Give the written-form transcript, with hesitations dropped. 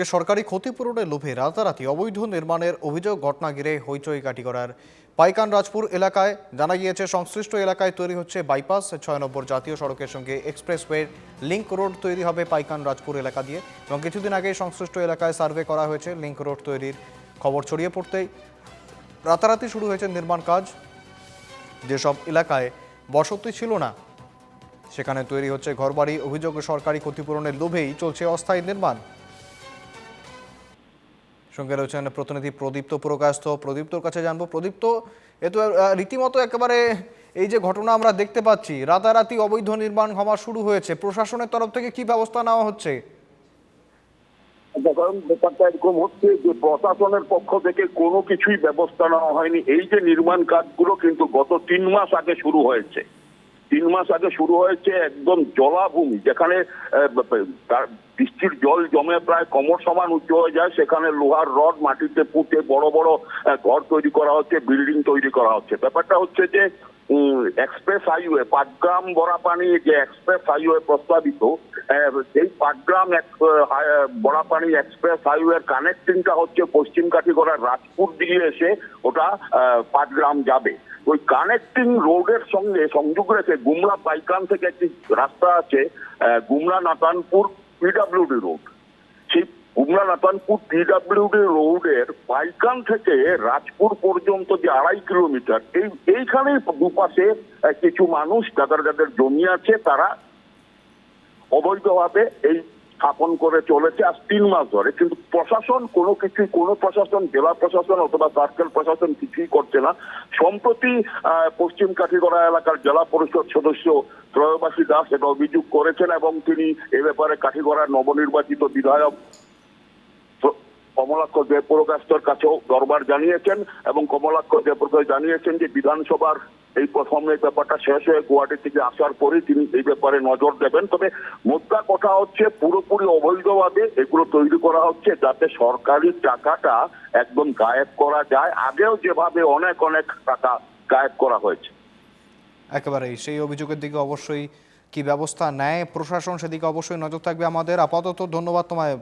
সরকারি ক্ষতিপূরণের লোভে রাতারাতি অবৈধ নির্মাণের অভিযোগ ঘটনা ঘিরে হইচই কাটিগড়ার পাইকান রাজপুর এলাকায়। জানা গিয়েছে সংশ্লিষ্ট এলাকায় তৈরি হচ্ছে বাইপাস। 6 নম্বর জাতীয় সড়কের সঙ্গে এক্সপ্রেসওয়ের লিংক রোড তৈরি হবে পাইকান রাজপুর এলাকা দিয়ে, এবং কিছুদিন আগে সংশ্লিষ্ট এলাকায় সার্ভে করা হয়েছে। লিংক রোড তৈরির খবর ছড়িয়ে পড়তেই রাতারাতি শুরু হয়েছে নির্মাণ কাজ। যেসব এলাকায় বসতি ছিল না সেখানে তৈরি হচ্ছে ঘরবাড়ি। অভিযোগ সরকারি ক্ষতিপূরণের লোভেই চলছে অস্থায়ী নির্মাণ। সঙ্গে রয়েছেন প্রতিনিধি প্রদীপ্ত পুরকায়স্থ। প্রদীপ্তর কাছে জানবো, প্রদীপ্ত, এ তো রীতিমতো একেবারে এই যে ঘটনা আমরা দেখতে পাচ্ছি, রাতারাতি অবৈধ নির্মাণ হওয়া শুরু হয়েছে, প্রশাসনের তরফ থেকে কি ব্যবস্থা নেওয়া হচ্ছে? কারণ ব্যাপারটা এরকম হচ্ছে যে প্রশাসনের পক্ষ থেকে কোনো কিছুই ব্যবস্থা নেওয়া হয়নি। এই যে নির্মাণ কাজগুলো কিন্তু গত 3 মাস আগে শুরু হয়েছে। 3 মাস আগে শুরু হয়েছে একদম জলাভূমি, যেখানে বৃষ্টির জল জমে প্রায় কোমর সমান উঁচু হয়ে যায়। সেখানে লোহার রড মাটিতে পুঁতে বড় বড় ঘর তৈরি করা হচ্ছে, বিল্ডিং তৈরি করা হচ্ছে। ব্যাপারটা হচ্ছে যে এক্সপ্রেস হাইওয়ে পাটগ্রাম বড়াপানি, যে এক্সপ্রেস হাইওয়ে প্রস্তাবিত, সেই পাটগ্রাম বড়াপানি এক্সপ্রেস হাইওয়ের কানেক্টিংটা হচ্ছে পশ্চিম কাঠিগড়ার রাজপুর দিয়ে এসে ওটা পাটগ্রাম যাবে। ওই কানেক্টিং রোডের সঙ্গে সংযোগ রেখে গুমরা পাইকান থেকে একটি রাস্তা আছে, গুমরা নাতানপুর পিডব্লিউডি রোড। সেই গুমরা নাতানপুর পিডব্লিউডি রোডের পাইকান থেকে রাজপুর পর্যন্ত যে 2.5 কিলোমিটার, এইখানে দুপাশে কিছু মানুষ যাদের জমি আছে তারা অবৈধভাবে এই স্থাপন করে চলেছে আজ 3 মাস ধরে। কিন্তু প্রশাসন কোনো প্রশাসন, জেলা প্রশাসন অথবা সার্কেল প্রশাসন কিছুই করছে না। সম্প্রতি পশ্চিম কাঠিগড়া এলাকার জেলা পরিষদ সদস্য ত্রয়োবাসী দাস এটা অভিযোগ করেছেন, এবং তিনি এ ব্যাপারে কাঠিগড়ার নবনির্বাচিত বিধায়ক কমলাক্ষ জয়পুরকাস্তর কাছেও দরবার জানিয়েছেন, এবং কমলাক্ষ জয়পুরকাস্ত জানিয়েছেন যে বিধানসভার এই প্রথম এই ব্যাপারটা শেষ হয়ে গুয়াহাটি থেকে আসার পরে তিনি এই ব্যাপারে নজর দেবেন। তবে মোদ্দা কথা হচ্ছে পুরোপুরি অবৈধভাবে এগুলো তৈরি করা হচ্ছে যাতে সরকারি টাকাটা একদম গায়েব করা যায়। আগেও যেভাবে অনেক টাকা গায়েব করা হয়েছে। একেবারেই সেই অভিযোগের দিকে অবশ্যই কি ব্যবস্থা নেয় প্রশাসন সেদিকে অবশ্যই নজর থাকবে আমাদের। আপাতত ধন্যবাদ তোমায়